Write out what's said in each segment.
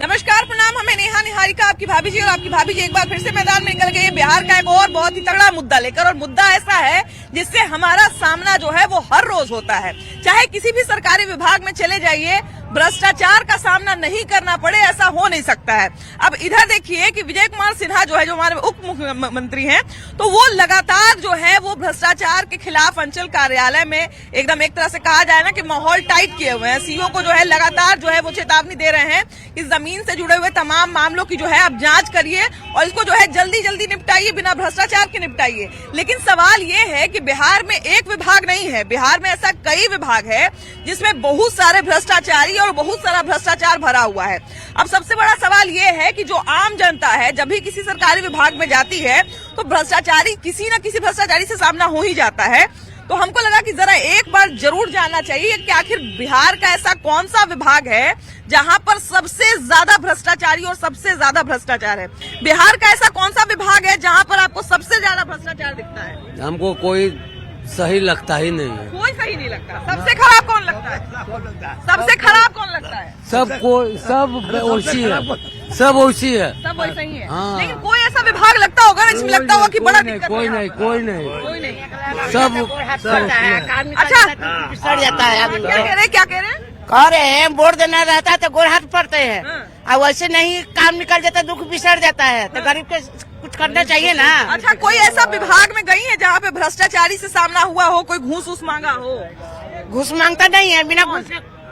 नमस्कार, प्रणाम। हमें नेहा निहारिका, आपकी भाभी जी, और आपकी भाभी जी एक बार फिर से मैदान में निकल गई बिहार का एक और बहुत ही तगड़ा मुद्दा लेकर। और मुद्दा ऐसा है जिससे हमारा सामना जो है वो हर रोज होता है। चाहे किसी भी सरकारी विभाग में चले जाइए, भ्रष्टाचार का सामना नहीं करना पड़े, ऐसा हो नहीं सकता है। अब इधर देखिए कि विजय कुमार सिन्हा जो है, जो हमारे उप मुख्यमंत्री हैं, तो वो लगातार जो है वो भ्रष्टाचार के खिलाफ अंचल कार्यालय में एकदम एक तरह से कहा जाए ना कि माहौल टाइट किए हुए हैं। सीओ को जो है लगातार जो है वो चेतावनी दे रहे हैं कि जमीन से जुड़े हुए तमाम मामलों की जो है आप जांच करिए और इसको जो है जल्दी जल्दी निपटाइए, बिना भ्रष्टाचार के निपटाइए। लेकिन सवाल ये है कि बिहार में एक विभाग नहीं है, बिहार में ऐसा कई विभाग है जिसमें बहुत सारे भ्रष्टाचारी और बहुत सारा भ्रष्टाचार भरा हुआ है। अब सबसे बड़ा सवाल ये है कि जो आम जनता है जब भी किसी सरकारी विभाग में जाती है तो भ्रष्टाचारी, किसी न किसी भ्रष्टाचारी से सामना हो ही जाता है। तो हमको लगा कि जरा एक बार जरूर जानना चाहिए कि आखिर बिहार का ऐसा कौन सा विभाग है जहां पर सबसे ज्यादा भ्रष्टाचारी और सबसे ज्यादा भ्रष्टाचार है। बिहार का ऐसा कौन सा विभाग है जहां पर आपको सबसे ज्यादा भ्रष्टाचार दिखता है? हमको कोई सही लगता ही नहीं है। कोई सही नहीं लगता। सबसे खराब कौन लगता है? सबसे खराब कौन लगता है? सब वैसी है, सब वैसी है, सब वैसा ही है। हाँ। लेकिन कोई ऐसा विभाग लगता होगा इसमें लगता होगा कि बड़ा दिक्कत कोई है। नहीं, कोई नहीं, कोई नहीं। अच्छा, सड़ जाता है। क्या कह रहे हैं? क्या कह रहे हैं? कह रहे हैं वोट देना रहता है तो गोड़ हाथ पड़ते हैं, हाँ। और वैसे नहीं काम निकल जाता, दुख बिसर जाता है, तो गरीब के कुछ करना चाहिए ना। अच्छा, कोई ऐसा विभाग में गई है जहाँ पे भ्रष्टाचारी से सामना हुआ हो, कोई घूस उस मांगा हो? घूस मांगता नहीं है, बिना घूस।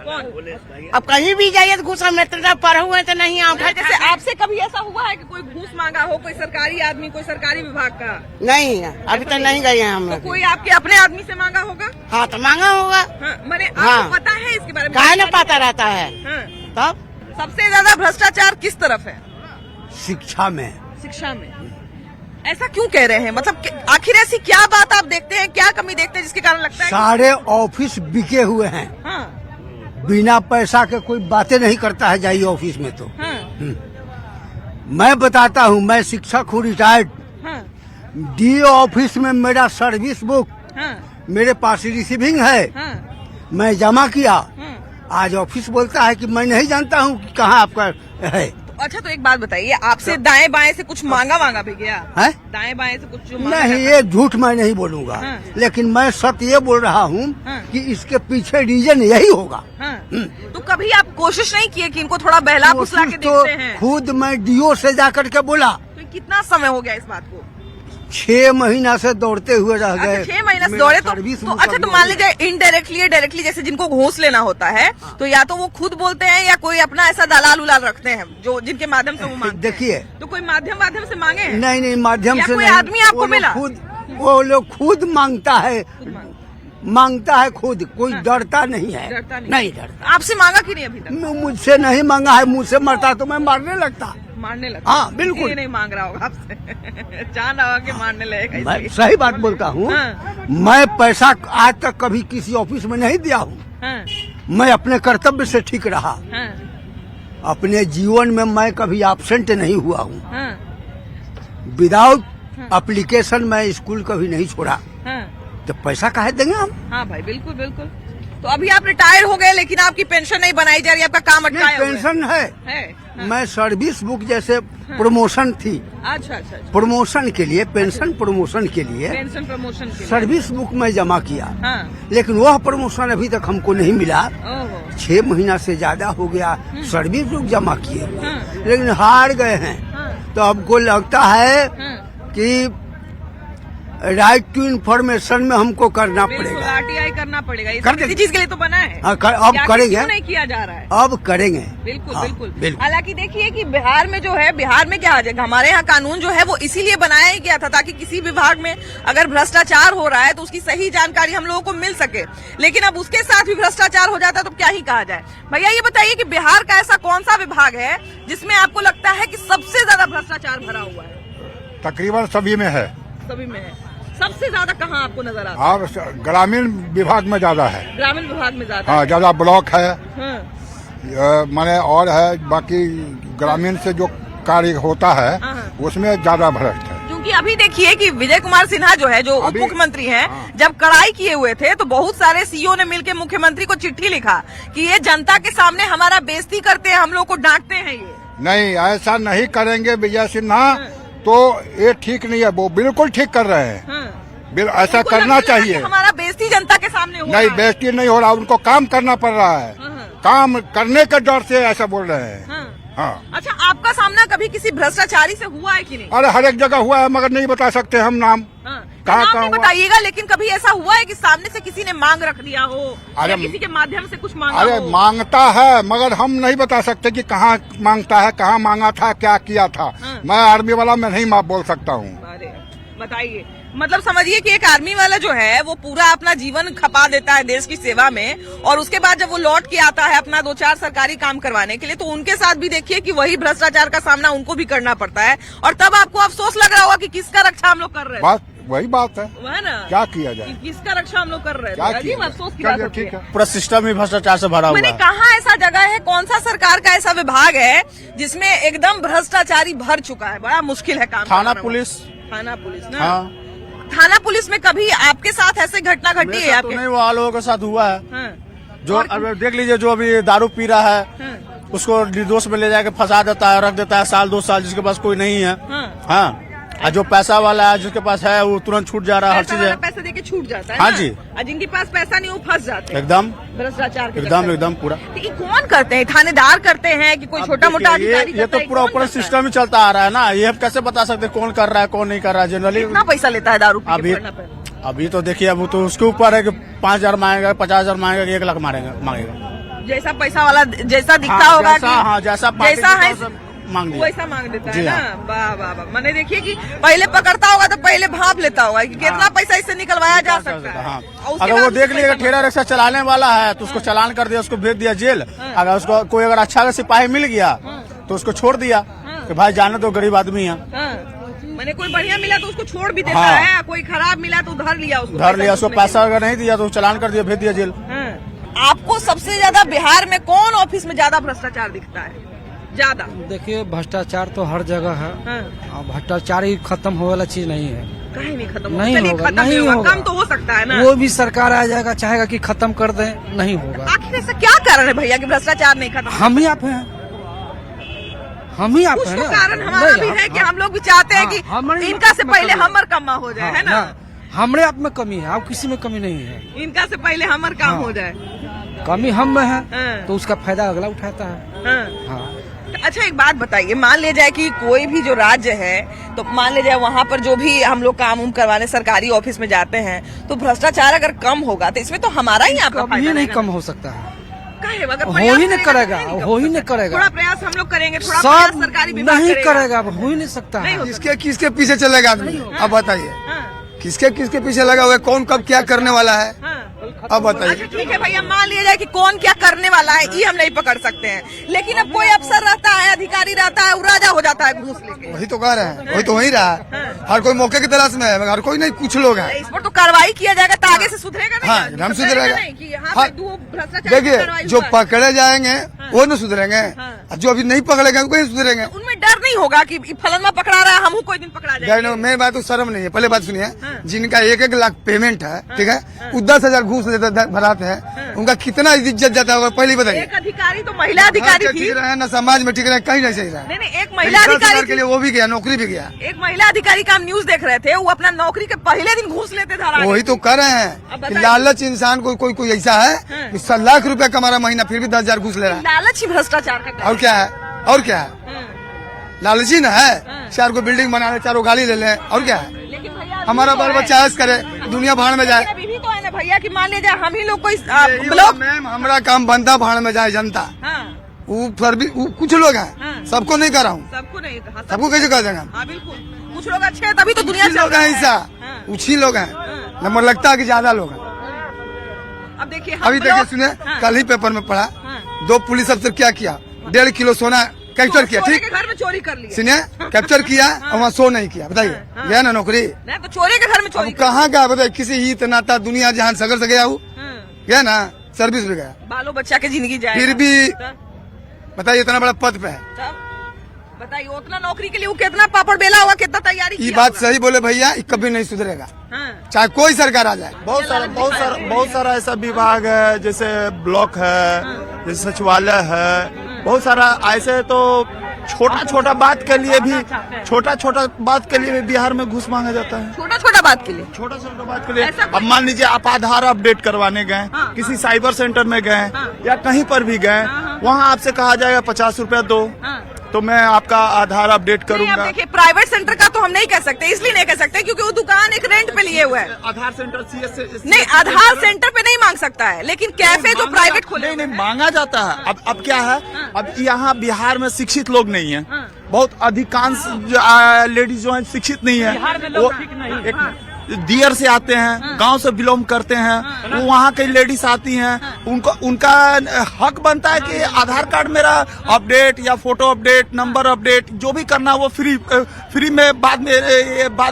अब कहीं भी जाइए तो घूस में पढ़े हुए तो नहीं अच्छा, जैसे आपसे कभी ऐसा हुआ है कि कोई घूस मांगा हो, कोई सरकारी आदमी, कोई सरकारी विभाग का? नहीं है, अभी तक नहीं गए हैं हम तो लोग। कोई आपके अपने आदमी से मांगा होगा? हाँ तो मांगा होगा। हाँ, मैंने हाँ। आपको पता है इसके बारे में? काहे न पता रहता है। हाँ। तब सबसे ज्यादा भ्रष्टाचार किस तरफ है? शिक्षा में। शिक्षा में। ऐसा क्यों कह रहे हैं? मतलब आखिर ऐसी क्या बात आप देखते हैं, क्या कमी देखते हैं जिसके कारण लगता है सारे ऑफिस बिके हुए हैं। हाँ, बिना पैसा के कोई बातें नहीं करता है, जाइए ऑफिस में तो। हाँ, मैं बताता हूँ, मैं शिक्षक हूँ, रिटायर्ड। हाँ, डीओ ऑफिस में मेरा सर्विस बुक हाँ, मेरे पास रिसीविंग है, हाँ, मैं जमा किया। हाँ। आज ऑफिस बोलता है कि मैं नहीं जानता हूँ कि कहाँ आपका है। अच्छा, तो एक बात बताइए, आपसे दाएं बाएं से कुछ मांगा भी गया है? दाएं बाएं से कुछ जो मांगा नहीं, जाता ये झूठ मैं नहीं बोलूंगा। हाँ। लेकिन मैं सत्य ये बोल रहा हूँ हाँ। कि इसके पीछे रीजन यही होगा। है? हाँ। तो कभी आप कोशिश नहीं किए कि इनको थोड़ा बहला फुसला के तो देखते हैं? खुद मैं डीओ से जाकर के बोला। तो कितना समय हो गया इस बात को? 6 महीना से दौड़ते हुए रह गए। अच्छा, 6 महीने से दौड़े तो अच्छा, तो मान लीजिए इनडायरेक्टली या डायरेक्टली, जैसे जिनको घूस लेना होता है तो या तो वो खुद बोलते हैं या कोई अपना ऐसा दलाल उलाल रखते हैं जो जिनके माध्यम से वो मांगते हैं। देखिए, तो कोई माध्यम से मांगे हैं? नहीं माध्यम या से कोई नहीं। आदमी आपको वो लोग मिला? वो लोग खुद मांगता है, मांगता है खुद, कोई हाँ। डरता नहीं है। डरता नहीं डरता। आपसे मांगा कि नहीं अभी तक? मुझसे नहीं मांगा है, मुझसे मरता तो मैं मारने लगता। मारने लगता? हाँ, बिल्कुल। इसलिए नहीं मांग रहा होगा आपसे जान रहा होगा कि मारने लगेगा मैं इसलिए। सही बात बोलता हूँ। हाँ। मैं पैसा आज तक कभी किसी ऑफिस में नहीं दिया हूँ। हाँ, मैं अपने कर्तव्य से ठीक रहा। हाँ, अपने जीवन में मैं कभी एब्सेंट नहीं हुआ हूँ। हाँ, विदाउट एप्लीकेशन मैं स्कूल कभी नहीं छोड़ा। हाँ। तो पैसा काहे देंगे हम? हाँ भाई, बिल्कुल बिल्कुल। तो अभी आप रिटायर हो गए लेकिन आपकी पेंशन नहीं बनाई जा रही, आपका काम अटकाया हुआ है। पेंशन है। हाँ। मैं सर्विस बुक जैसे प्रमोशन थी, अच्छा अच्छा अच्छा। प्रमोशन के लिए, पेंशन प्रमोशन के लिए पेंशन प्रमोशन के लिए। सर्विस बुक में जमा किया। हाँ। लेकिन वह प्रमोशन अभी तक हमको नहीं मिला। ओहो। 6 महीना से ज्यादा हो गया सर्विस बुक जमा किए हुए, हाँ। लेकिन हार गए हैं। हाँ। तो हमको लगता है हाँ। कि राइट टू इन्फॉर्मेशन में हमको करना बिल्कुल पड़ेगा। आरटीआई करना पड़ेगा। ये कर सब इसी देंगे। चीज के लिए तो बना है। हाँ, अब क्या करेंगे। क्यों नहीं किया जा रहा है? अब करेंगे। बिल्कुल हाँ, बिल्कुल। हालांकि देखिए कि बिहार में जो है, बिहार में क्या है, हमारे यहाँ कानून जो है वो इसीलिए बनाया ही गया था ताकि किसी विभाग में अगर भ्रष्टाचार हो रहा है तो उसकी सही जानकारी हम लोगों को मिल सके। लेकिन अब उसके साथ भी भ्रष्टाचार हो जाता है तो क्या ही कहा जाए। भैया ये बताइए कि बिहार का ऐसा कौन सा विभाग है जिसमें आपको लगता है कि सबसे ज्यादा भ्रष्टाचार भरा हुआ है? तकरीबन सभी में है। सभी में है। सबसे ज्यादा कहाँ आपको नजर आता आप ग्रामीण विभाग में ज्यादा है। ग्रामीण विभाग में ज्यादा? हाँ, ज्यादा ब्लॉक है। हाँ। माने और है, बाकी ग्रामीण से जो कार्य होता है हाँ। उसमें ज्यादा भ्रष्ट है। जो क्योंकि अभी देखिए कि विजय कुमार सिन्हा जो है, जो उप मुख्यमंत्री हैं, जब कड़ाई किए हुए थे तो बहुत सारे सीईओ ने मिलकर मुख्यमंत्री को चिट्ठी लिखा कि ये जनता के सामने हमारा बेइज्जती करते हैं, हम लोग को डांटते हैं। ये नहीं, ऐसा नहीं करेंगे विजय सिन्हा, तो ये ठीक नहीं है। वो बिल्कुल ठीक कर रहे हैं। ऐसा उनको करना लगने लगा चाहिए। कि हमारा बेइज्जती जनता के सामने हो नहीं, रहा है। बेइज्जती नहीं हो रहा, उनको काम करना पड़ रहा है। काम करने के डर से ऐसा बोल रहे हैं। हाँ। अच्छा, आपका सामना कभी किसी भ्रष्टाचारी से हुआ है कि नहीं? अरे हर एक जगह हुआ है, मगर नहीं बता सकते हम नाम। नाम नहीं हुआ? बताइएगा, लेकिन कभी ऐसा हुआ है कि सामने से किसी ने मांग रख दिया हो, अरे या किसी के माध्यम से कुछ मांगा अरे हो? मांगता है, मगर हम नहीं बता सकते कि कहाँ मांगता है, कहाँ मांगा था, क्या किया था। मैं आर्मी वाला मैं नहीं बोल सकता हूँ। अरे बताइए, मतलब समझिए कि एक आर्मी वाला जो है वो पूरा अपना जीवन खपा देता है देश की सेवा में, और उसके बाद जब वो लौट के आता है अपना 2-4 सरकारी काम करवाने के लिए, तो उनके साथ भी देखिए कि वही भ्रष्टाचार का सामना उनको भी करना पड़ता है, और तब आपको अफसोस लग रहा होगा कि किसका रक्षा हम लोग कर रहे हैं। बात वही बात है, वह ना, क्या किया जाए, किसका रक्षा हम लोग कर रहे क्या हैं। किया जाए? अफसोस की बात चलिए, होती है। ठीक है। पूरा सिस्टम ही भ्रष्टाचार से भरा हुआ मैंने है। कहा ऐसा जगह है, कौन सा सरकार का ऐसा विभाग है जिसमें एकदम भ्रष्टाचारी भर चुका है? बड़ा मुश्किल है काम थाना करना। पुलिस। थाना पुलिस ना। हाँ, थाना पुलिस में कभी आपके साथ ऐसे घटना घटी मेरे है साथ आपके? तो नहीं हुआ, लोगों के साथ हुआ है। हाँ। जो अब देख लीजिए, जो अभी दारू पी रहा है, हाँ। उसको निर्दोष में ले जाके फंसा देता है, रख देता है 1-2 साल, जिसके पास कोई नहीं है। हाँ, और जो पैसा वाला है, जिसके पास है, वो तुरंत छूट जा रहा है, हर चीज है। पैसा देके छूट जाता है हाँ ना? जी। और जिनके पास पैसा नहीं वो फंस जाते हैं एकदम भ्रष्टाचार के एकदम चक्कर में। एकदम पूरा। तो ये कौन करते हैं? थानेदार करते हैं कि कोई छोटा मोटा अधिकारी ये करता तो है? पूरा कौन ऊपर करता है? सिस्टम ही चलता आ रहा है ना। ये हम कैसे बता सकते हैं कौन कर रहा है, कौन नहीं कर रहा है। जनरली कितना पैसा लेता है दारू पी के अभी पकड़ना पे? अभी तो देखिए, अब तो उसके ऊपर है कि 5,000 मांगेगा, 50,000 मांगेगा, 1 लाख मांगेगा। जैसा पैसा वाला जैसा दिखता हाँ, होगा जैसा, हाँ, जैसा पार्टी जैसा के है हिसाब से मांग दिया। वैसा मांग देता है जी ना। हाँ। वाह वाह वाह। मैंने देखिए कि पहले पकड़ता होगा तो पहले भाप लेता होगा कि कितना पैसा इससे निकलवाया जा सकता है। हाँ। और उसके अगर वो बाद देख उससे लिएगा पैसा ठेला रिक्शा चलाने वाला है तो उसको चालान कर दिया, उसको भेज दिया जेल। अगर उसको कोई अगर अच्छा सिपाही मिल गया तो उसको छोड़ दिया कि भाई जाने दो, गरीब आदमी है। मैंने कोई बढ़िया मिला तो उसको छोड़ भी देता हाँ। है, कोई खराब मिला तो उधर लिया उसको। धर लिया उसको, पैसा अगर नहीं दिया तो चालान कर दिया, भेज दिया जेल। आपको सबसे ज्यादा बिहार में कौन ऑफिस में ज्यादा भ्रष्टाचार दिखता है? ज्यादा देखिए, भ्रष्टाचार तो हर जगह है। और भ्रष्टाचार ही खत्म होने वाला चीज नहीं है। कहीं नहीं खत्म नहीं चलिए, होगा, खत्म नहीं होगा। कम तो हो सकता है ना। वो भी सरकार आ जाएगा, चाहेगा कि खत्म कर दे, नहीं होगा। आखिर ऐसा क्या कारण है भैया कि भ्रष्टाचार नहीं खत्म? हम ही आप हैं, हम ही आप कुछ हैं तो ना। कारण हमारा नहीं, भी है कि हम लोग भी चाहते हैं कि हमारे इनका से में पहले कमी हमर कम्मा हो जाए, है ना? हमरे आप में कमी है, आप किसी में कमी नहीं है। इनका से पहले हमर काम हो जाए। कमी हम में हाँ। है तो उसका फायदा अगला उठाता है। हाँ। हाँ, अच्छा, एक बात बताइए, मान लिया जाए कि कोई भी जो राज्य है, तो मान लिया जाए वहाँ पर जो भी हम लोग काम करवाने सरकारी ऑफिस में जाते हैं, तो भ्रष्टाचार अगर कम होगा तो इसमें तो हमारा ही आपका कभी फायदा नहीं रहेगा। कम हो सकता है। काहे? अगर हो प्रयास ही नहीं करेगा, तो हो ही नहीं करेगा। थोड़ा प्रयास हम लोग करेंगे, थोड़ा प्रयास सब सरकारी विभाग नहीं करेगा, अब हो ही नहीं सकता नहीं है। हो किसके किसके पीछे चलेगा आदमी? अब बताइए, हाँ, किसके किसके पीछे लगा हुआ है, कौन कब क्या करने वाला है? हाँ। अब बताइए। अच्छा ठीक है भैया, मान लिया जाए कि कौन क्या करने वाला है ये हम नहीं पकड़ सकते हैं, लेकिन अब कोई अफसर रहता है, अधिकारी रहता है, वो राजा हो जाता है घूस लेके। वही तो कह रहे हैं, वही तो वही रहा है। हर कोई मौके की तलाश में है, मगर हर कोई नहीं, कुछ लोग हैं। इस पर तो कार्रवाई किया जाएगा तो आगे से सुधरेगा नहीं? हाँ, एकदम सुधरेगा। नहीं कि हाँ, हाँ, भाई, दो भ्रष्टाचार की देखिए, कार्रवाई जो हुआ है। पकड़े जाएंगे वो न सुधरेंगे, और जो अभी नहीं पकड़े गए वो नहीं सुधरेंगे। उनमें डर नहीं होगा कि फलनमा पकड़ा रहा है, हम कोई दिन पकड़ा जाएंगे? मेरी बात तो शर्म नहीं है। पहले बात सुनिए, जिनका 1-1 लाख पेमेंट है, ठीक है, वो 10,000 घूस लेते भराते हैं, उनका कितना इज्जत जाता होगा पहले बताइए। एक अधिकारी तो महिला अधिकारी थी। ठीक रहे ना, समाज में ठीक रहे, कहीं नहीं सही रहा। नहीं, एक महिला अधिकारी के लिए वो भी गया, नौकरी भी गया। एक महिला अधिकारी का हम न्यूज देख रहे थे, वो अपना नौकरी के पहले दिन घूस लेते धरा। वही तो कर रहे अब हैं कि बताइए। लालच इंसान को कोई ऐसा है कि 100 लाख रुपया कमा रहा महीना, फिर भी 10,000 घूस ले रहा है। लालच ही भ्रष्टाचार का काम और क्या है? और क्या है? लालची ना है, 4 को बिल्डिंग बना ले, 4 गाड़ी ले ले, और क्या है? लेकिन भैया हमारा बाल बच्चा ऐश करे, दुनिया भाड़ में जाए। अभी भी तो है ना भैया कि मान लीजिए हम ही लोग कोई यही ब्लॉक। मैम, हमारा काम बनता भाड़ में जाए जनता। हाँ, वो फिर भी वो कुछ लोग हैं, हाँ। सबको नहीं कर रहा हूँ। सबको नहीं, हाँ, सबको कैसे कर देंगे हम? हाँ बिल्कुल, कुछ लोग अच्छे हैं तभी तो दुनिया कुछ चल लोग रहा हैं है। ऐसा, हाँ। कुछ ही लोग हैं, नंबर लगता है कि ज्यादा लोग हैं। अब देखिए, अभी देखिए, सुने, कल ही पेपर में पढ़ा, 2 पुलिस अफसर क्या किया, 1.5 किलो सोना कैप्चर किया। चोरी ठीक, के घर में चोरी कर लिया। सुनिए, कैप्चर किया और वहाँ शो नहीं किया। बताइए, गया ना नौकरी? नहीं तो चोरी के घर में चोरी अब कहाँ गया बताइए? किसी हित नाता दुनिया जहान सगर से गया, वो गया ना, सर्विस में गया, बालो बच्चा के जिंदगी जाए। फिर भी बताइए इतना बड़ा पद पे है, बताइए उतना नौकरी के लिए वो कितना पापड़ बेला होगा, कितना तैयारी ये किया बात होगा। सही बोले भैया, ये कभी नहीं सुधरेगा, हाँ। चाहे कोई सरकार आ जाए। बहुत सारा ऐसा विभाग है, जैसे ब्लॉक है, जैसे सचिवालय है, बहुत सारा ऐसे। तो छोटा छोटा बात के लिए भी बिहार में घूस मांगा जाता है। छोटा छोटा बात के लिए, छोटा छोटा बात के लिए। ऐसा अब मान लीजिए आप आधार अपडेट करवाने गए, किसी साइबर सेंटर में गए या कहीं पर भी गए, वहाँ आपसे कहा जाएगा 50 रुपया दो, तो मैं आपका आधार अपडेट नहीं, करूंगा। अब देखिए प्राइवेट सेंटर का तो हम नहीं कह सकते, इसलिए नहीं कह सकते क्योंकि वो दुकान एक रेंट पे लिए हुआ है। आधार सेंटर CS नहीं, आधार सेंटर पे नहीं मांग सकता है, लेकिन कैफे जो प्राइवेट खोले नहीं मांगा जाता है। अब क्या है, अब यहाँ बिहार में शिक्षित लोग नहीं है, बहुत अधिकांश लेडीज जो है शिक्षित नहीं है। वो एक दियर से आते हैं, गांव से बिलोंग करते हैं, वो वहाँ की लेडीज आती हैं, उनका हक बनता है कि आधार कार्ड मेरा अपडेट या फोटो अपडेट, नंबर अपडेट जो भी करना वो फ्री में बाद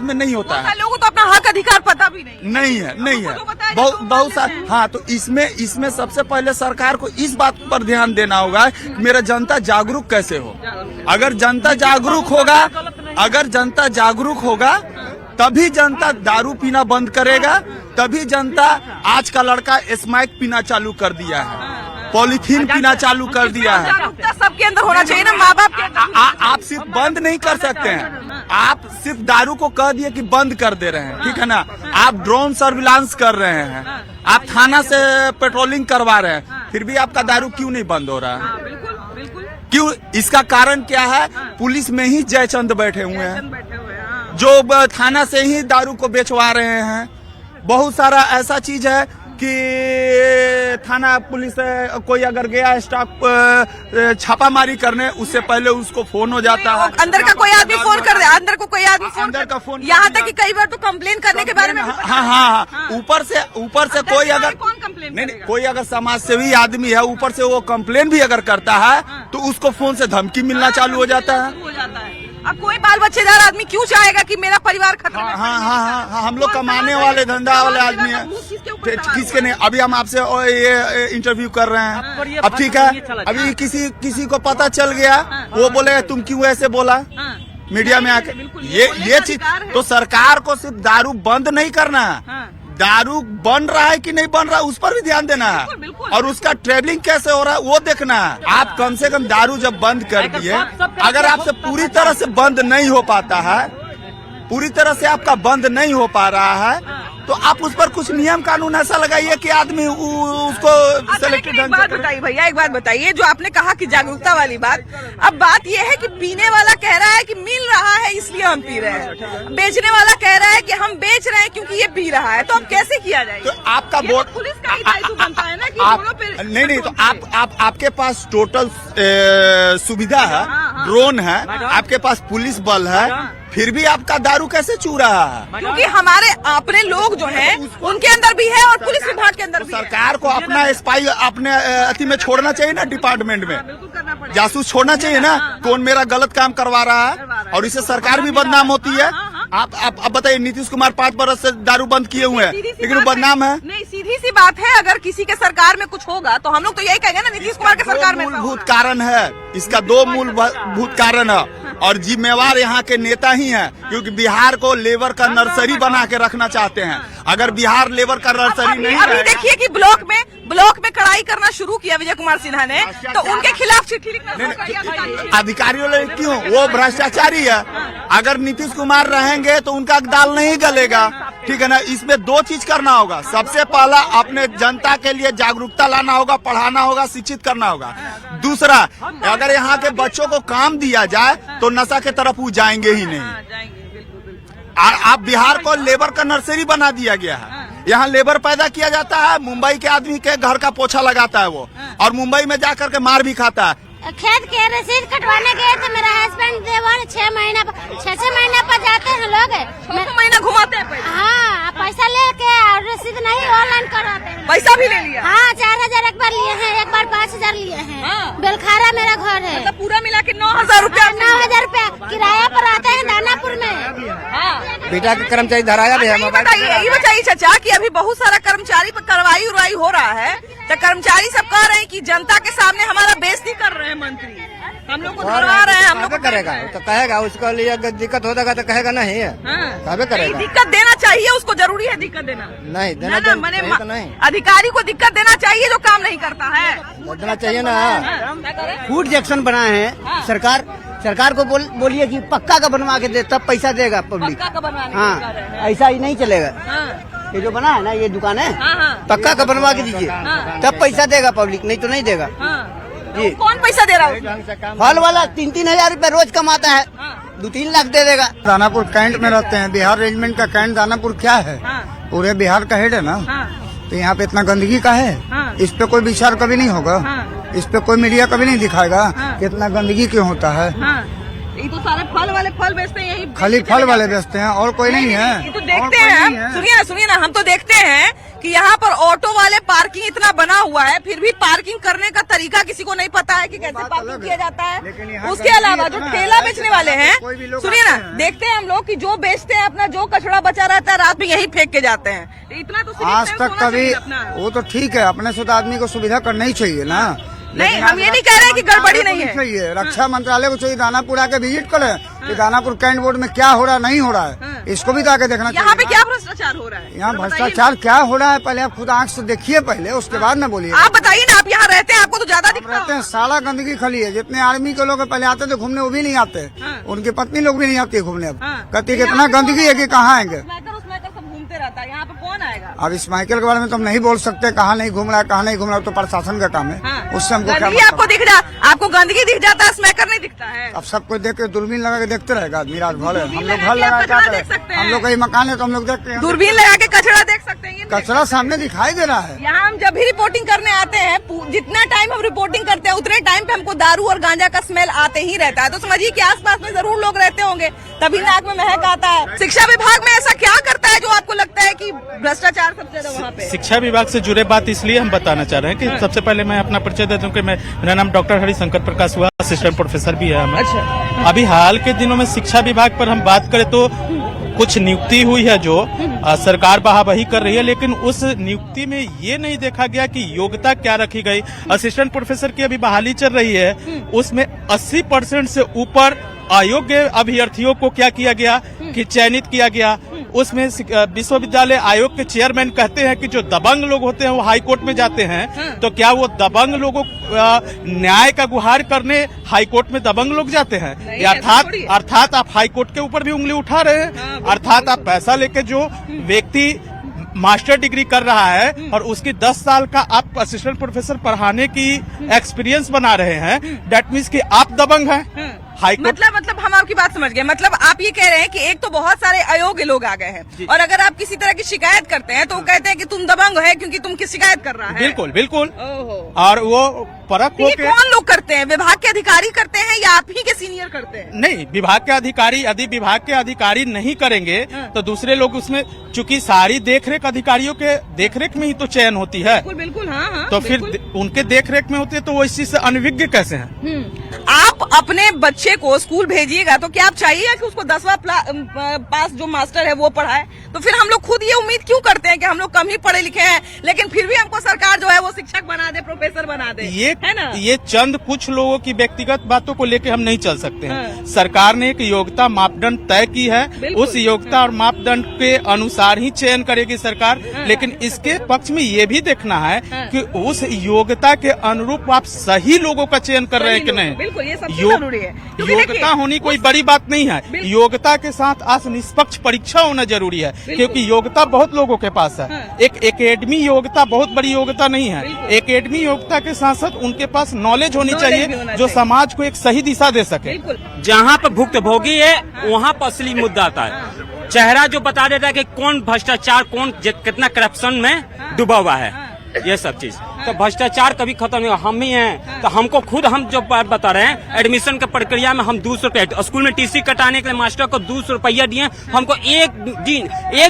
में नहीं होता है। लोगों को तो अपना हक अधिकार पता भी नहीं नहीं है बहुत सारा। हाँ, तो इसमें सबसे पहले सरकार को इस बात पर ध्यान देना होगा कि मेरा जनता जागरूक कैसे हो। अगर जनता जागरूक होगा तभी जनता दारू पीना बंद करेगा, तभी जनता आज का लड़का स्मैक पीना चालू कर दिया है, पॉलीथीन पीना चालू कर दिया है। जागरूकता सबके अंदर होना चाहिए ना, माँ बाप के अंदर। आप सिर्फ बंद नहीं कर सकते हैं, आप सिर्फ दारू को कह दिए कि बंद कर दे रहे हैं, ठीक है ना। आप ड्रोन सर्विलांस कर रहे हैं, आप थाना से पेट्रोलिंग करवा रहे हैं, फिर भी आपका दारू क्यों नहीं बंद हो रहा है? बिल्कुल क्यों? इसका कारण क्या है? पुलिस में ही जयचंद बैठे हुए हैं जो थाना से ही दारू को बेचवा रहे हैं। बहुत सारा ऐसा चीज है कि थाना पुलिस कोई अगर गया स्टाफ छापामारी करने, उससे पहले उसको फोन हो जाता है। अंदर का कोई आदमी फोन कर दे, अंदर को कोई आदमी अंदर का फोन, यहाँ तक कि कई बार तो कंप्लेन करने के बारे में। हाँ, ऊपर से कोई अगर कौन कंप्लेन नहीं, कोई अगर समाज सेवी आदमी है, ऊपर से वो कंप्लेन भी अगर करता है तो उसको फोन से धमकी मिलना चालू हो जाता है। अब कोई बाल बच्चेदार आदमी क्यों चाहेगा कि मेरा परिवार खत्म? हाँ, हम लोग कमाने वाले धंधा वाले आदमी हैं, किसके नहीं। अभी हम आपसे ये इंटरव्यू कर रहे हैं, अब ठीक है, अभी किसी को पता चल गया, वो बोले तुम क्यों ऐसे बोला मीडिया में आके। ये चीज तो सरकार को सिर्फ दारू बंद नहीं करना है, दारू बन रहा है कि नहीं बन रहा है उस पर भी ध्यान देना है, और उसका ट्रेवलिंग कैसे हो रहा है वो देखना है। आप कम से कम दारू जब बंद कर दिए, अगर आपसे पूरी तरह से बंद नहीं हो पाता है, पूरी तरह से आपका बंद नहीं हो पा रहा है, तो आप उस पर कुछ नियम कानून ऐसा लगाइए कि आदमी उसको सेलेक्टेड ढंग से। बताइए भैया, एक बात बताइए, जो आपने कहा कि जागरूकता वाली बात, अब बात यह है कि पीने वाला कह रहा है कि मिल रहा है इसलिए हम पी रहे हैं, बेचने वाला कह रहा है कि हम बेच रहे हैं क्योंकि ये पी रहा है, तो अब कैसे किया जाए? तो आपका वोट पुलिस का ही दायित्व बनता है ना कि दोनों पे। नहीं, तो आपके पास टोटल सुविधा है, ड्रोन है, आपके पास पुलिस बल है, फिर भी आपका दारू कैसे चू रहा है? क्योंकि हमारे अपने लोग जो हैं उनके अंदर भी है और पुलिस विभाग के अंदर भी है। सरकार को अपना स्पाई अपने अति में छोड़ना चाहिए ना, डिपार्टमेंट में जासूस छोड़ना चाहिए ना, कौन मेरा गलत काम करवा रहा है, और इससे सरकार भी बदनाम होती है। आप बताइए, नीतीश कुमार 5 बरस से दारू बंद किए हुए हैं, लेकिन वो बदनाम है। नहीं, सीधी सी बात है, अगर किसी के सरकार में कुछ होगा तो हम लोग तो यही कहेंगे ना, नीतीश कुमार के सरकार में। मूलभूत कारण है इसका, 2 मूलभूत कारण है, और जिम्मेवार यहाँ के नेता ही हैं, क्योंकि बिहार को लेबर का नर्सरी बना के रखना चाहते हैं। अगर बिहार लेबर का नर्सरी नहीं है, अभी देखिए कि ब्लॉक में कड़ाई करना शुरू किया विजय कुमार सिन्हा ने, तो उनके खिलाफ चिट्ठी लिखना। अधिकारियों ने क्यों? वो भ्रष्टाचारी है। अगर नीतीश कुमार रहेंगे तो उनका दाल नहीं गलेगा, ठीक है ना। इसमें 2 चीज करना होगा, सबसे पहला अपने जनता के लिए जागरूकता लाना होगा, पढ़ाना होगा, शिक्षित करना होगा। दूसरा, अगर यहाँ के बच्चों को काम दिया जाए तो नशा के तरफ वो जाएंगे ही नहीं। आप बिहार को लेबर का नर्सरी बना दिया गया है, यहाँ लेबर पैदा किया जाता है, मुंबई के आदमी के घर का पोछा लगाता है वो, और मुंबई में जाकर के मार भी खाता है। खेत के रसीद कटवाने गए थे, मेरा हस्बैंड देवर 6 महीना 6 महीने पर जाते हैं लोग, 6 महीना घुमाते हैं। हाँ, पैसा लेके और रसीद नहीं ऑनलाइन कराते हैं। पैसा भी ले लिया? हाँ, 4000 एक बार लिए हैं, एक बार 5000 लिए हैं। बेलखारा मेरा घर है, मतलब पूरा मिला के 9000 रुपया। 9000 रुपया किराया पर आते हैं दानापुर में। बेटा के कर्मचारी धराया भी है। ये बताइए चाचा कि अभी बहुत सारा कर्मचारी पर कार्रवाई उरवाई हो रहा है, तो कर्मचारी सब कह रहे हैं कि जनता के सामने हमारा बेइज्जती कर रहे हैं मंत्री, हम लोग को धरवा रहे हैं, हम लोग को करेगा तो कहेगा, उसको लिए अगर दिक्कत होगा तो कहेगा नहीं है, कभी करेगा। दिक्कत देना चाहिए उसको, जरूरी है दिक्कत देना, नहीं देना ना, मैंने अधिकारी को दिक्कत देना चाहिए जो काम नहीं करता है, देना चाहिए ना। फूड जंक्शन बनाए हैं सरकार को बोलिए कि पक्का का बनवा के दे, तब पैसा देगा पब्लिक। पक्का का बनवाने हाँ, ऐसा ही नहीं चलेगा। ये जो बना है ना, ये दुकान है, पक्का का बनवा के दीजिए, तब पैसा देगा पब्लिक, नहीं तो नहीं देगा जी। कौन पैसा दे रहा है? फल वाला 3-3 हजार रूपए रोज कमाता है, 2-3 लाख दे देगा। दानापुर कैंट में रहते हैं, बिहार रेजिमेंट का कैंट दानापुर क्या है, पूरे बिहार का हेड है ना, तो यहाँ पे इतना गंदगी का है, इस पे कोई विचार कभी नहीं होगा, इस पे कोई मीडिया कभी नहीं दिखाएगा कि इतना गंदगी क्यों होता है। ये तो सारे फल वाले फल बेचते हैं, यही खाली फल वाले बेचते हैं और कोई नहीं है। ये तो देखते हैं, सुनिए ना, हम तो देखते हैं कि यहाँ पर ऑटो वाले पार्किंग इतना बना हुआ है, फिर भी पार्किंग करने का तरीका किसी को नहीं पता है कि कैसे पार्किंग किया जाता है। उसके अलावा जो ठेला बेचने वाले हैं, सुनिए ना, देखते हैं हम लोग कि जो बेचते हैं अपना जो कचरा बचा रहता है रात में यही फेंक के जाते हैं। इतना तो आज तक कभी, वो तो ठीक है, अपने से तो आदमी को सुविधा करना ही चाहिए ना। नहीं, हम ये नहीं कह रहे हैं कि गड़बड़ी नहीं है, चाहिए रक्षा मंत्रालय को चाहिए दानापुर आके विजिट करें कि दानापुर कैंट बोर्ड में क्या हो रहा है, नहीं हो रहा है, इसको भी जाके देखना चाहिए। यहाँ पे क्या भ्रष्टाचार हो रहा है? यहाँ भ्रष्टाचार क्या हो रहा है, पहले आप खुद आंख से देखिए पहले, उसके बाद न बोलिए। आप बताइए ना, आप यहाँ रहते हैं, आपको तो ज्यादा दिखता रहते हैं, सारा गंदगी खली है। जितने आर्मी के लोग पहले आते थे घूमने, वो भी नहीं आते, उनकी पत्नी लोग भी नहीं आती है घूमने। अब कहती है इतना गंदगी है कि कहाँ आएंगे, घूमते रहता है, यहाँ पे कौन आएगा? अब इस माइकल के बारे में तो हम नहीं बोल सकते, कहाँ नहीं घूम रहा है, कहाँ नहीं घूम रहा है, तो प्रशासन का काम है, उससे हमको क्या। आपको दिख रहा, आपको गंदगी दिख जाता है, स्मैकर नहीं दिखता है। अब सबको देख के दूरबीन लगा के देखते रहेगा आदमी, रात भर है, हम लोग घर लगा क्या करें, हम लोग का ही मकान है तो हम लोग देखते हैं, दूरबीन लगा के कचरा देख सकते हैं, कचरा सामने दिखाई दे रहा है। यहाँ हम जब भी रिपोर्टिंग करने आते हैं, जितना टाइम हम रिपोर्टिंग करते हैं उतने टाइम पे हमको दारू और गांजा का स्मेल आते ही रहता है, तो समझिए कि आसपास में जरूर लोग रहते होंगे, तभी नाक में महक आता है। शिक्षा विभाग में ऐसा क्या करता है जो आपको लगता है कि भ्रष्टाचार सबसे ज्यादा वहाँ पे? शिक्षा विभाग से जुड़े बात इसलिए हम बताना चाह रहे हैं कि सबसे पहले मैं अपना परिचय दे दूं कि मेरा नाम डॉक्टर हरिशंकर प्रकाश हुआ, असिस्टेंट प्रोफेसर भी है हमें। अच्छा। अभी हाल के दिनों में शिक्षा विभाग पर हम बात करें तो कुछ नियुक्ति हुई है जो सरकार वाहवाही कर रही है, लेकिन उस नियुक्ति में ये नहीं देखा गया कि योग्यता क्या रखी गई। असिस्टेंट प्रोफेसर की अभी बहाली चल रही है, उसमें 80% से ऊपर अयोग्य अभ्यर्थियों को क्या किया गया कि चयनित किया गया। उसमें विश्वविद्यालय आयोग के चेयरमैन कहते हैं कि जो दबंग लोग होते हैं वो हाई कोर्ट में जाते हैं, तो क्या वो दबंग लोगों न्याय का गुहार करने हाई कोर्ट में दबंग लोग जाते हैं? अर्थात आप हाई कोर्ट के ऊपर भी उंगली उठा रहे हैं। अर्थात आप पैसा लेके जो व्यक्ति मास्टर डिग्री कर रहा है और उसकी 10 साल का आप असिस्टेंट प्रोफेसर पढ़ाने की एक्सपीरियंस बना रहे हैं, डेट मीन्स कि आप दबंग हैं। मतलब हम आपकी बात समझ गए। मतलब आप ये कह रहे हैं कि एक तो बहुत सारे अयोग्य लोग आ गए हैं और अगर आप किसी तरह की शिकायत करते हैं तो वो कहते हैं कि तुम दबंग है क्योंकि तुम की शिकायत कर रहा है। बिल्कुल बिल्कुल। और वो परख हो के कौन लोग करते हैं? विभाग के अधिकारी करते हैं या आप ही के सीनियर करते हैं? नहीं, विभाग के अधिकारी, यदि विभाग के अधिकारी नहीं करेंगे तो दूसरे लोग उसमें, चूंकि सारी देखरेख अधिकारियों के देखरेख में ही तो चयन होती है। बिल्कुल हाँ, तो फिर उनके देखरेख में होती है तो वो इस चीज से अनभिज्ञ कैसे हैं? आप अपने बच्चे को स्कूल भेजिएगा तो क्या आप चाहिएगा कि उसको 10वां पास जो मास्टर है वो पढ़ाए? तो फिर हम लोग खुद ये उम्मीद क्यों करते हैं कि हम लोग कम ही पढ़े लिखे हैं लेकिन फिर भी हमको सरकार जो है वो शिक्षक बना दे, प्रोफेसर बना दे? है ना? ये चंद कुछ लोगों की व्यक्तिगत बातों को लेकर हम नहीं चल सकते हैं। सरकार ने एक योग्यता मापदंड तय की है, उस योग्यता और मापदंड के अनुसार ही चयन करेगी सरकार। लेकिन इसके पक्ष में ये भी देखना है कि उस योग्यता के अनुरूप आप सही लोगों का चयन कर रहे हैं कि नहीं। बिल्कुल, ये सबसे जरूरी है। योग्यता होनी कोई बड़ी बात नहीं है, योग्यता के साथ आज निष्पक्ष परीक्षा होना जरूरी है, क्योंकि योग्यता बहुत लोगों के पास है। एक एकेडमी योग्यता बहुत बड़ी योग्यता नहीं है। एकेडमी योग्यता के साथ साथ उनके पास नॉलेज होनी चाहिए जो समाज को एक सही दिशा दे सके। जहाँ पर भुक्तभोगी है वहाँ पर असली मुद्दा आता है। चेहरा जो बता देता है कि कौन भ्रष्टाचार, कौन कितना करप्शन में डूबा हुआ है, ये सब चीज। तो भ्रष्टाचार कभी खत्म नहीं, हम ही हैं। तो हमको खुद, हम जो बात बता रहे हैं, एडमिशन के प्रक्रिया में हम 200 रुपया स्कूल में टीसी कटाने के लिए मास्टर को 200 रुपया दिए, हमको एक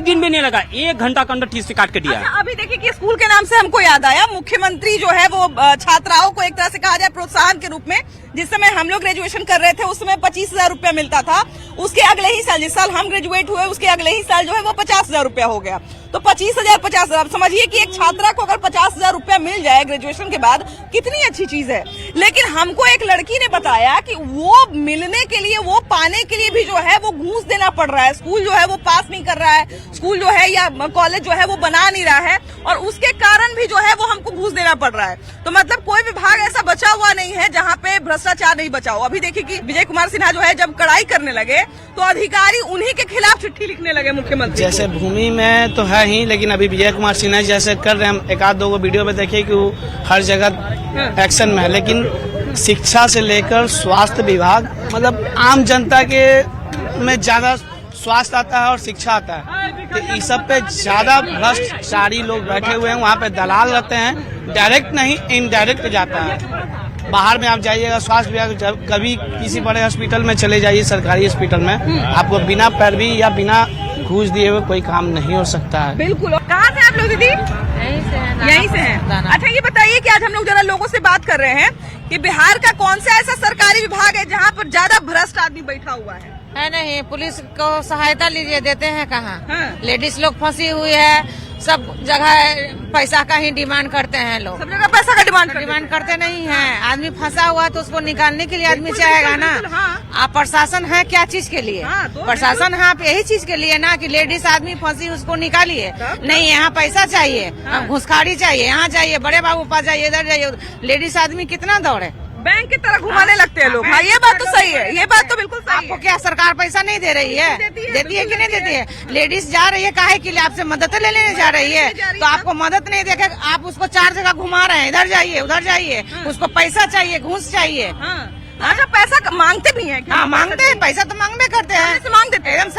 दिन भी नहीं लगा, 1 घंटा के अंदर टीसी काट के दिया। अभी देखिए कि स्कूल के नाम से हमको याद आया, मुख्यमंत्री जो है वो छात्राओं को एक तरह से कहा जाए प्रोत्साहन के रूप में जिस समय हम लोग ग्रेजुएशन कर रहे थे उस समय 25,000 रुपया मिलता था। उसके अगले ही साल, जिस साल हम ग्रेजुएट हुए उसके अगले ही साल जो है वो 50,000 रुपया हो गया। तो 25,000 50,000 समझिए कि एक छात्रा को अगर 50,000 रुपया मिल जाए ग्रेजुएशन के बाद कितनी अच्छी चीज है। लेकिन हमको एक लड़की ने बताया कि वो मिलने के लिए, वो पाने के लिए भी जो है वो घूस देना पड़ रहा है। स्कूल जो है वो पास नहीं कर रहा है, स्कूल जो है या कॉलेज जो है वो बना नहीं रहा है, और उसके कारण भी जो है वो हमको घूस देना पड़ रहा है। तो मतलब कोई विभाग ऐसा बचा हुआ नहीं है जहाँ पे भ्रष्टाचार नहीं बचा हो। अभी देखिए कि विजय कुमार सिन्हा जो है जब कड़ाई करने लगे तो अधिकारी उन्हीं के खिलाफ चिट्ठी लिखने लगे मुख्यमंत्री। जैसे भूमि में तो है ही, लेकिन अभी विजय कुमार सिन्हा जैसे कर रहे हैं, हम एक आध दो वीडियो में देखे कि वो हर जगह एक्शन में है। लेकिन शिक्षा से लेकर स्वास्थ्य विभाग, मतलब आम जनता के में ज्यादा स्वास्थ्य आता है और शिक्षा आता है, तो इस सब पे ज्यादा भ्रष्टाचारी लोग बैठे हुए हैं। वहाँ पे दलाल रहते हैं, डायरेक्ट नहीं इनडायरेक्ट जाता है। बाहर में आप जाइएगा स्वास्थ्य विभाग, कभी किसी बड़े हॉस्पिटल में चले जाइए, सरकारी हॉस्पिटल में आपको बिना पैरवी या बिना घूस दिए हुए कोई काम नहीं हो सकता है। बिल्कुल। कहाँ से आप लोग दीदी? यहीं से हैं। अच्छा ये बताइए कि आज हम लोग जरा लोगों से बात कर रहे हैं कि बिहार का कौन सा ऐसा सरकारी विभाग है जहाँ पर ज्यादा भ्रष्ट आदमी बैठा हुआ है? नहीं, पुलिस को सहायता लीजिए, देते हैं कहाँ? हाँ। लेडीज लोग फंसी हुई है, सब जगह पैसा का ही डिमांड करते हैं लोग। सब जगह पैसा का डिमांड करते नहीं है। आदमी फंसा हुआ है तो उसको निकालने के लिए आदमी चाहेगा ना। हाँ। आप प्रशासन है क्या चीज के लिए? हाँ, प्रशासन है आप यही चीज के लिए ना कि लेडीज आदमी फंसी उसको निकालिए। नहीं, यहाँ पैसा चाहिए, घुसखाड़ी चाहिए, यहाँ जाइए, बड़े बाबू पास जाइए, इधर जाइए। लेडीज आदमी कितना दौड़े, बैंक की तरह घुमाने लगते हैं लोग। हाँ, ये बात तो सही है, ये बात तो बिल्कुल सही आपको क्या सरकार पैसा नहीं दे रही है? देती है कि नहीं देती है? लेडीज जा रही है काहे के लिए? आपसे मदद लेने जा रही है, तो आपको मदद नहीं देकर आप उसको 4 जगह घुमा रहे हैं, इधर जाइए उधर जाइए। उसको पैसा चाहिए, घूस चाहिए। अच्छा, पैसा मांगते भी हैं क्या? हाँ, मांगते हैं, पैसा तो मांगने करते हैं, मांग देते हैं एकदम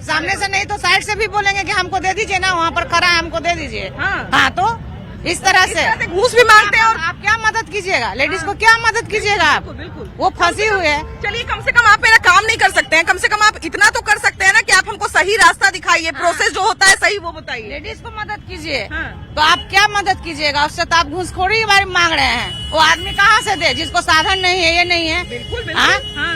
सामने से नहीं तो साइड से भी बोलेंगे कि हमको दे दीजिए ना, वहाँ पर खड़ा है हमको दे दीजिए। हाँ, तो इस तरह से घूस भी मांगते हैं। और आप क्या मदद कीजिएगा? लेडीज को क्या मदद कीजिएगा आप? बिल्कुल। वो फंसी हुई है। चलिए, कम से कम आप मेरा काम नहीं कर सकते हैं, कम से कम आप इतना तो कर सकते हैं ना कि आप हमको सही रास्ता दिखाइए, प्रोसेस जो होता है सही वो बताइए। लेडीज को मदद कीजिए। तो आप क्या मदद कीजिएगा? उससे तो आप घूसखोरी के बारे में मांग रहे हैं। वो आदमी कहाँ से दे जिसको साधन नहीं है? ये नहीं है। बिल्कुल।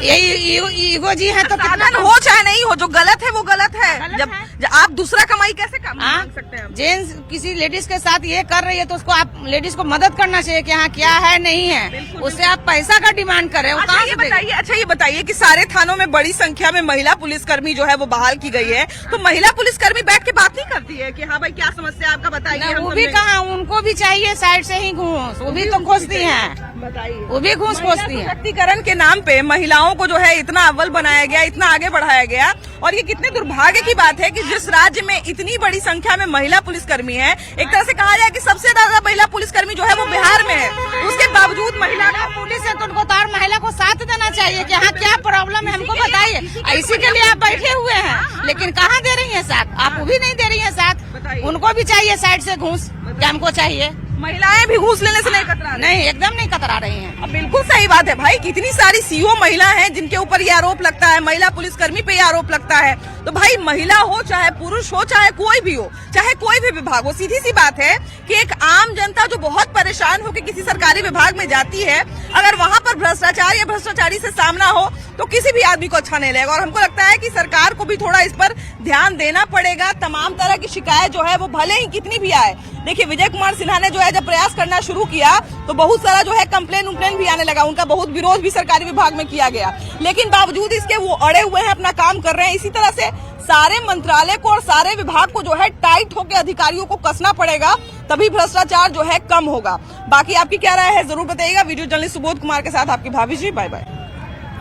यही ईगो जी है तो साधन हो चाहे नहीं हो, जो गलत है वो गलत है। जब आप दूसरा कमाई कैसे मांग सकते हैं? जेंट्स किसी लेडीज के साथ ये कर रही है तो उसको आप लेडीज को मदद करना चाहिए कि हाँ क्या है नहीं है। उससे आप पैसा का डिमांड कर रहे हो। अच्छा ये बताइए कि सारे थानों में बड़ी संख्या में महिला पुलिसकर्मी जो है वो बहाल की गई है, तो महिला पुलिसकर्मी बैठ के बात नहीं करती है कि हाँ भाई क्या समस्या आपका बताइए? वो भी कहाँ, उनको भी चाहिए साइड से ही घूस, वो भी तो खोजती हैं। बताइए, वो भी घूस खोजती है। सशक्तिकरण के नाम पे महिलाओं को जो है इतना अव्वल बनाया गया, इतना आगे बढ़ाया गया, और ये कितने दुर्भाग्य की बात है कि जिस राज्य में इतनी बड़ी संख्या में महिला पुलिसकर्मी है, एक तरह से कहा जाए कि सबसे ज्यादा महिला पुलिसकर्मी जो है वो बिहार में है, उसके बावजूद महिला पुलिस है तो उनको तो और महिला को साथ देना चाहिए कि हाँ क्या प्रॉब्लम है हमको बताइए। इसी के लिए आप बैठे हुए हैं, लेकिन कहाँ दे रही है साथ? आप वो भी नहीं दे रही है साथ। उनको भी चाहिए साइड से घूस, क्या हमको चाहिए? महिलाएं भी घूस लेने से नहीं कतरा रही? नहीं, एकदम नहीं कतरा रही हैं। अब बिल्कुल सही बात है भाई, कितनी सारी सीओ महिला हैं जिनके ऊपर ये आरोप लगता है, महिला पुलिसकर्मी पे ये आरोप लगता है। तो भाई महिला हो चाहे पुरुष हो चाहे कोई भी हो, चाहे कोई भी विभाग हो, सीधी सी बात है कि एक आम जनता जो बहुत परेशान होकर किसी सरकारी विभाग में जाती है, अगर वहाँ पर भ्रष्टाचार या भ्रष्टाचारी से सामना हो तो किसी भी आदमी को अच्छा नहीं लगेगा। और हमको लगता है कि सरकार को भी थोड़ा इस पर ध्यान देना पड़ेगा। तमाम तरह की शिकायत जो है वो भले ही कितनी भी आए, देखिए विजय कुमार सिन्हा ने जो है जब प्रयास करना शुरू किया तो बहुत सारा जो है कंप्लेन भी आने लगा, उनका बहुत विरोध भी सरकारी विभाग में किया गया, लेकिन बावजूद इसके वो अड़े हुए हैं, अपना काम कर रहे हैं। इसी तरह से सारे मंत्रालय को और सारे विभाग को जो है टाइट होकर अधिकारियों को कसना पड़ेगा, तभी भ्रष्टाचार जो है कम होगा। बाकी आपकी क्या राय है जरूर बताइएगा। वीडियो जर्नलिस्ट सुबोध कुमार के साथ आपकी भाभी जी, बाय बाय।